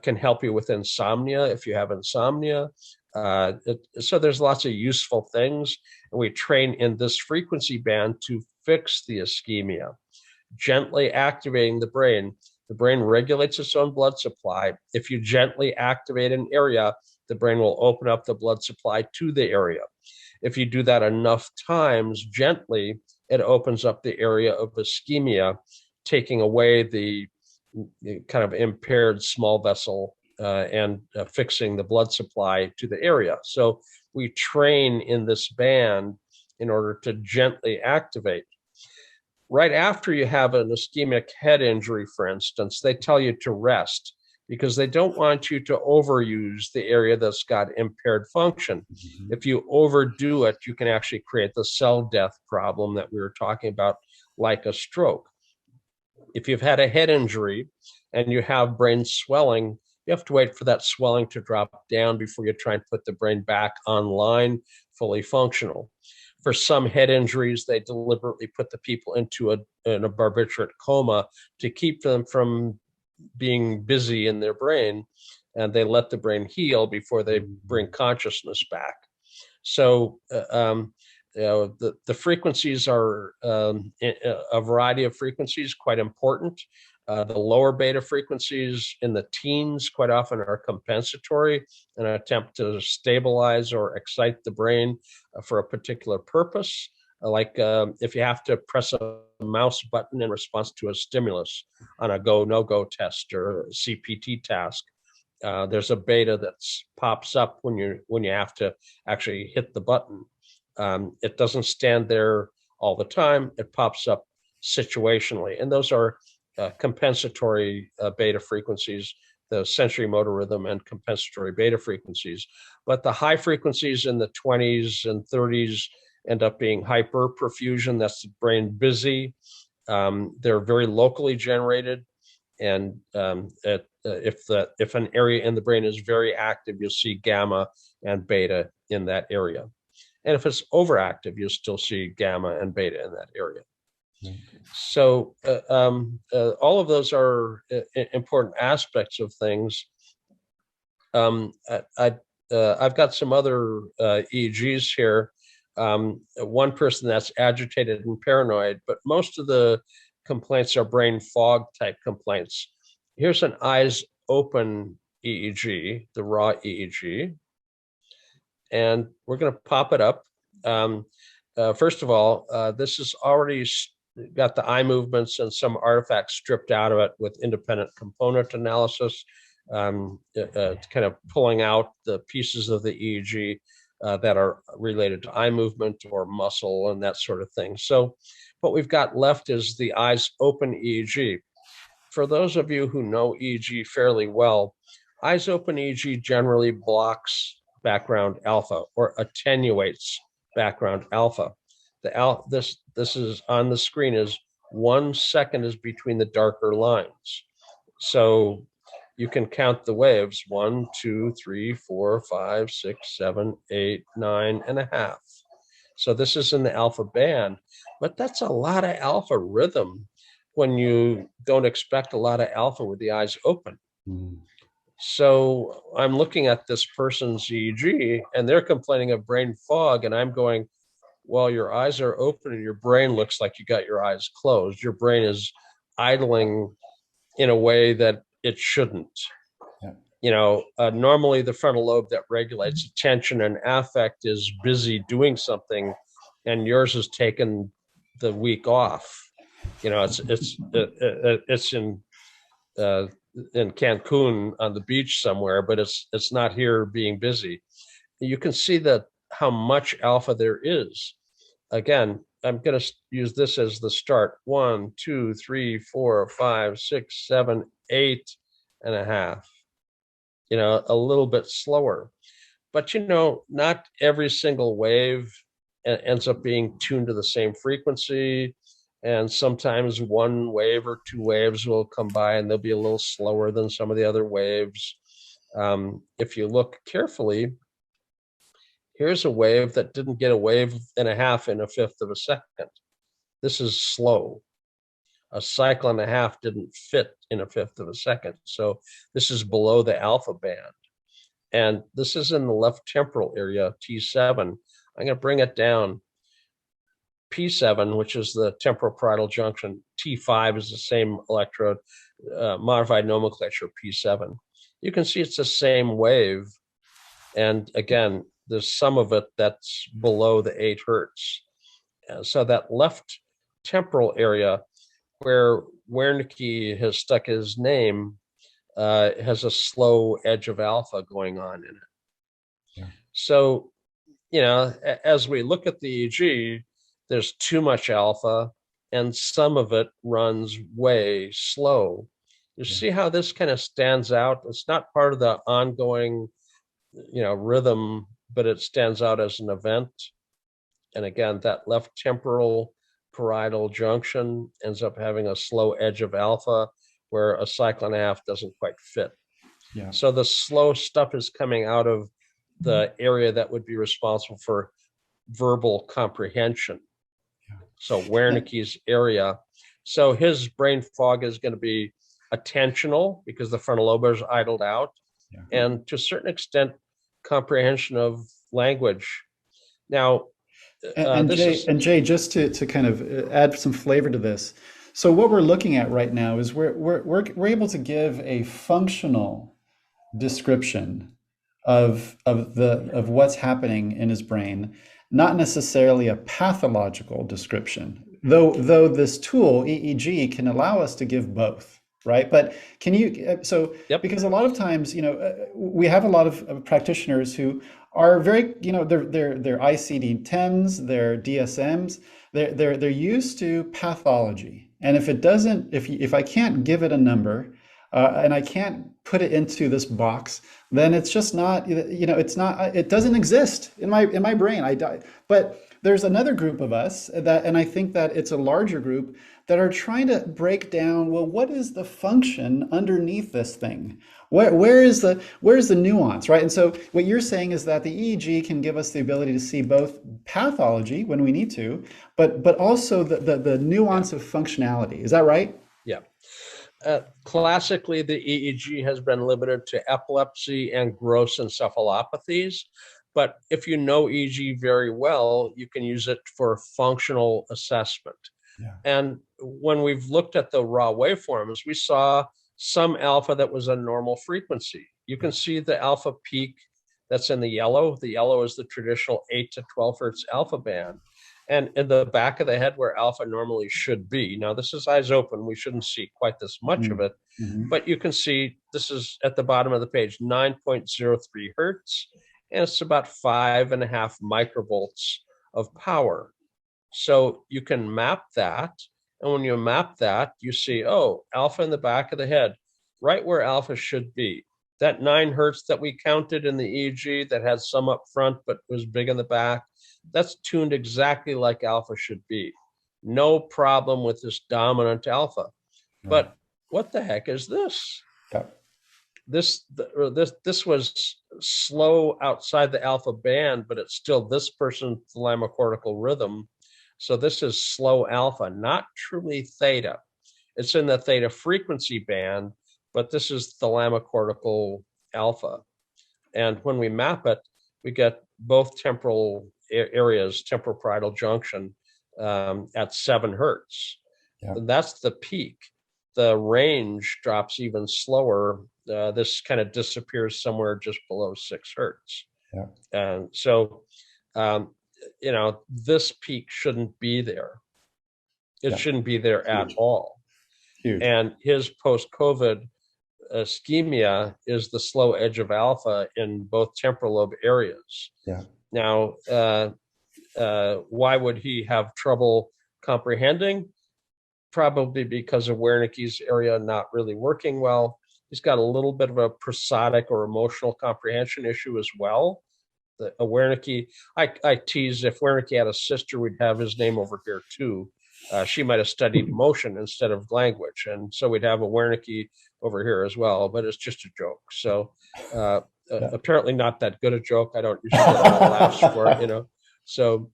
can help you with insomnia if you have insomnia. So there's lots of useful things, and we train in this frequency band to fix the ischemia. Gently activating the brain regulates its own blood supply. If you gently activate an area, the brain will open up the blood supply to the area. If you do that enough times gently, it opens up the area of ischemia, taking away the kind of impaired small vessel and fixing the blood supply to the area. So we train in this band in order to gently activate. Right after you have an ischemic head injury, for instance, they tell you to rest because they don't want you to overuse the area that's got impaired function. Mm-hmm. If you overdo it, you can actually create the cell death problem that we were talking about, like a stroke. If you've had a head injury and you have brain swelling, you have to wait for that swelling to drop down before you try and put the brain back online, fully functional. For some head injuries, they deliberately put the people into a barbiturate coma to keep them from being busy in their brain, and they let the brain heal before they bring consciousness back. So the frequencies are a variety of frequencies, quite important. The lower beta frequencies in the teens quite often are compensatory, an attempt to stabilize or excite the brain for a particular purpose. Like if you have to press a mouse button in response to a stimulus on a go, no-go test or CPT task, there's a beta that pops up when you have to actually hit the button. It doesn't stand there all the time. It pops up situationally. And those are compensatory beta frequencies, the sensory motor rhythm and compensatory beta frequencies. But the high frequencies in the 20s and 30s end up being hyperperfusion. That's the brain busy. They're very locally generated. And if an area in the brain is very active, you'll see gamma and beta in that area. And if it's overactive, you'll still see gamma and beta in that area. So all of those are important aspects of things. I've got some other EEGs here. One person that's agitated and paranoid, but most of the complaints are brain fog type complaints. Here's an eyes open EEG, the raw EEG. And we're going to pop it up. First of all, this has already got the eye movements and some artifacts stripped out of it with independent component analysis, kind of pulling out the pieces of the EEG that are related to eye movement or muscle and that sort of thing. So what we've got left is the eyes open EEG. For those of you who know EEG fairly well, eyes open EEG generally blocks background alpha or attenuates background alpha. This is on the screen is 1 second is between the darker lines. So you can count the waves 1, 2, 3, 4, 5, 6, 7, 8, 9.5. So this is in the alpha band, but that's a lot of alpha rhythm when you don't expect a lot of alpha with the eyes open. So I'm looking at this person's EEG and they're complaining of brain fog, and I'm going, well, your eyes are open and your brain looks like you got your eyes closed. Your brain is idling in a way that it shouldn't. Yeah. Normally the frontal lobe that regulates attention and affect is busy doing something, and yours has taken the week off. It's in Cancun on the beach somewhere, but it's not here being busy. You can see that how much alpha there is. Again, I'm going to use this as the start. 1, 2, 3, 4, 5, 6, 7, 8.5. A little bit slower, but not every single wave ends up being tuned to the same frequency. And sometimes one wave or two waves will come by and they'll be a little slower than some of the other waves. If you look carefully, here's a wave that didn't get a wave and a half in a fifth of a second. This is slow. A cycle and a half didn't fit in a fifth of a second. So this is below the alpha band. And this is in the left temporal area, T7. I'm going to bring it down. P7, which is the temporal parietal junction. T5 is the same electrode, modified nomenclature, P7. You can see it's the same wave. And again, there's some of it that's below the 8 hertz. So that left temporal area where Wernicke has stuck his name has a slow edge of alpha going on in it. Yeah. So, as we look at the EEG, there's too much alpha and some of it runs way slow. You see how this kind of stands out? It's not part of the ongoing, rhythm, but it stands out as an event. And again, that left temporal parietal junction ends up having a slow edge of alpha where a cycle and a half doesn't quite fit. Yeah. So the slow stuff is coming out of the area that would be responsible for verbal comprehension. Yeah. So Wernicke's area. So his brain fog is going to be attentional because the frontal lobe is idled out, and to a certain extent, comprehension of language. Now,
Jay, just to kind of add some flavor to this. So what we're looking at right now is we're able to give a functional description of what's happening in his brain, not necessarily a pathological description. Though this tool EEG can allow us to give both. Right. But can you because a lot of times, we have a lot of practitioners who are very, they're ICD-10s, they're DSMs, they're used to pathology. And if I can't give it a number and I can't put it into this box, then it's just not, it doesn't exist in my brain. But there's another group of us that, and I think that it's a larger group that are trying to break down, well, what is the function underneath this thing? Where's the nuance, right? And so what you're saying is that the EEG can give us the ability to see both pathology when we need to, but also the nuance of functionality. Is that right?
Yeah. Classically, the EEG has been limited to epilepsy and gross encephalopathies. But if you know EEG very well, you can use it for functional assessment.
Yeah.
And when we've looked at the raw waveforms, we saw some alpha that was a normal frequency. You can see the alpha peak that's in the yellow. The yellow is the traditional 8 to 12 hertz alpha band. And in the back of the head where alpha normally should be. Now, this is eyes open. We shouldn't see quite this much of it. But you can see this is at the bottom of the page, 9.03 hertz. And it's about 5.5 microvolts of power. So you can map that. And when you map that, you see, oh, alpha in the back of the head, right where alpha should be. That 9 hertz that we counted in the EEG that had some up front but was big in the back, that's tuned exactly like alpha should be. No problem with this dominant alpha. But what the heck is this?
Yeah.
This was slow outside the alpha band, but it's still this person's thalamocortical rhythm. So this is slow alpha, not truly theta. It's in the theta frequency band, but this is thalamocortical alpha. And when we map it, we get both temporal areas, temporal-parietal junction, at 7 hertz.
Yeah.
And that's the peak. The range drops even slower. This kind of disappears somewhere just below 6 hertz.
Yeah.
And so, this peak shouldn't be there. It shouldn't be there at all.
Huge.
And his post-COVID ischemia is the slow edge of alpha in both temporal lobe areas.
Yeah.
Now, why would he have trouble comprehending? Probably because of Wernicke's area not really working well. He's got a little bit of a prosodic or emotional comprehension issue as well. Wernicke, I tease, if Wernicke had a sister, we'd have his name over here too. She might have studied emotion instead of language, and so we'd have a Wernicke over here as well, but it's just a joke. So apparently not that good a joke. I don't usually get a lot of laughs for it, So,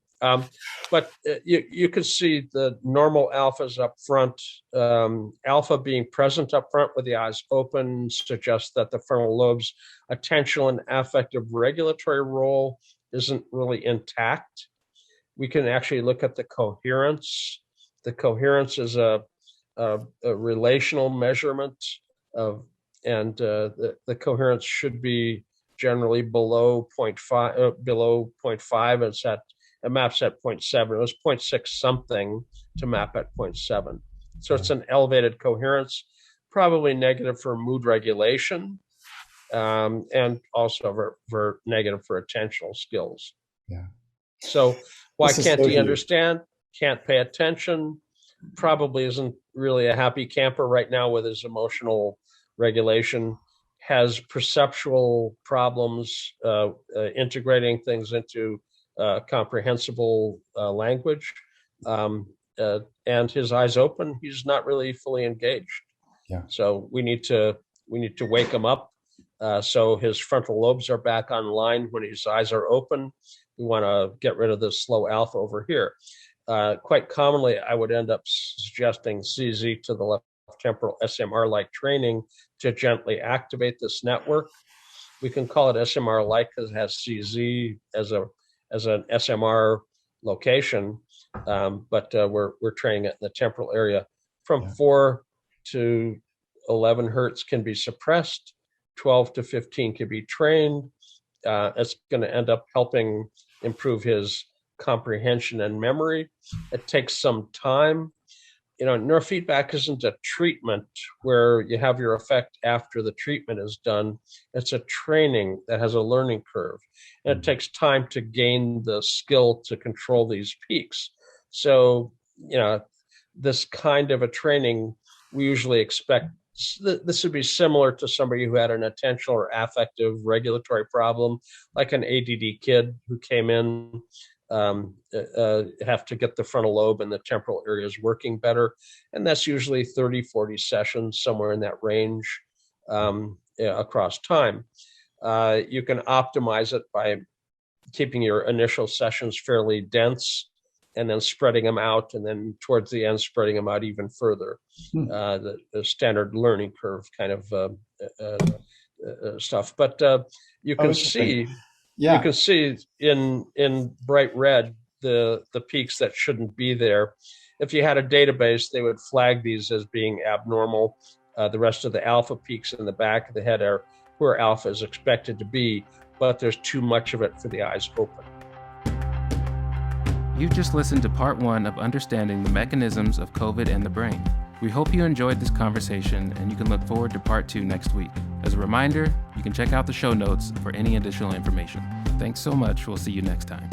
but you can see the normal alphas up front. Alpha being present up front with the eyes open suggests that the frontal lobe's attentional and affective regulatory role isn't really intact. We can actually look at the coherence. The coherence is a relational measurement of, and the coherence should be generally below 0.5, and it maps at 0.7. It was 0.6 something to map at 0.7. So it's an elevated coherence, probably negative for mood regulation, and also for negative for attentional skills.
Yeah.
So why can't he
huge.
understand? Can't pay attention? Probably isn't really a happy camper right now with his emotional regulation. Has perceptual problems integrating things into comprehensible language, and his eyes open. He's not really fully engaged.
Yeah.
So we need to wake him up. So his frontal lobes are back online when his eyes are open. We want to get rid of this slow alpha over here. Quite commonly, I would end up suggesting CZ to the left temporal SMR-like training to gently activate this network. We can call it SMR-like because it has CZ as an SMR location, but we're training it in the temporal area. From 4 to 11 hertz can be suppressed. 12 to 15 can be trained. It's going to end up helping improve his comprehension and memory. It takes some time. Neurofeedback isn't a treatment where you have your effect after the treatment is done. It's a training that has a learning curve. And it takes time to gain the skill to control these peaks. So, this kind of a training, we usually expect this would be similar to somebody who had an attentional or affective regulatory problem, like an ADD kid who came in have to get the frontal lobe and the temporal areas working better. And that's usually 30, 40 sessions, somewhere in that range across time. You can optimize it by keeping your initial sessions fairly dense and then spreading them out, and then towards the end, spreading them out even further. The standard learning curve kind of stuff. But you can see, you can see in bright red the peaks that shouldn't be there. If you had a database, they would flag these as being abnormal. The rest of the alpha peaks in the back of the head are where alpha is expected to be, but there's too much of it for the eyes open.
You've just listened to part 1 of Understanding the Mechanisms of COVID and the Brain. We hope you enjoyed this conversation, and you can look forward to part 2 next week. As a reminder, you can check out the show notes for any additional information. Thanks so much. We'll see you next time.